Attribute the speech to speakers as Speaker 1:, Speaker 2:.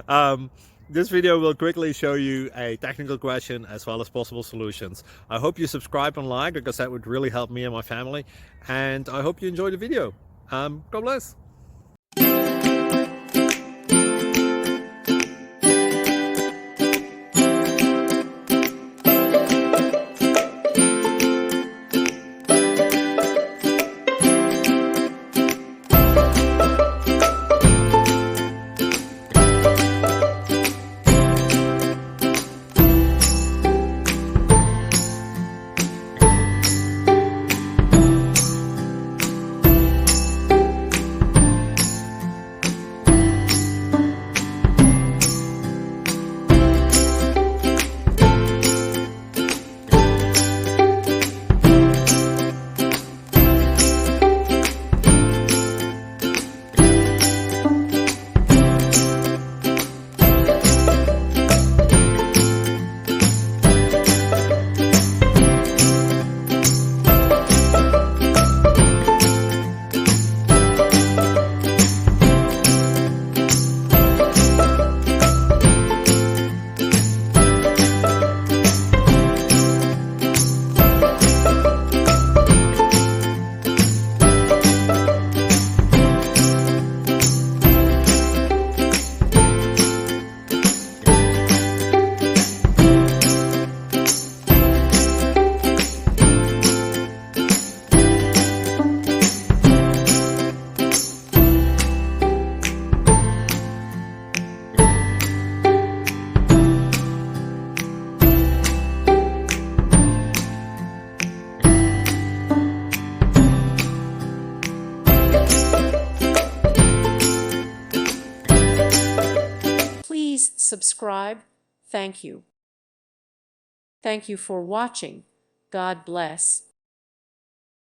Speaker 1: um, this video will quickly show you a technical question as well as possible solutions. I hope you subscribe and like, because that would really help me and my family. And I hope you enjoy the video. God bless.
Speaker 2: Please subscribe. Thank you. Thank you for watching. God bless.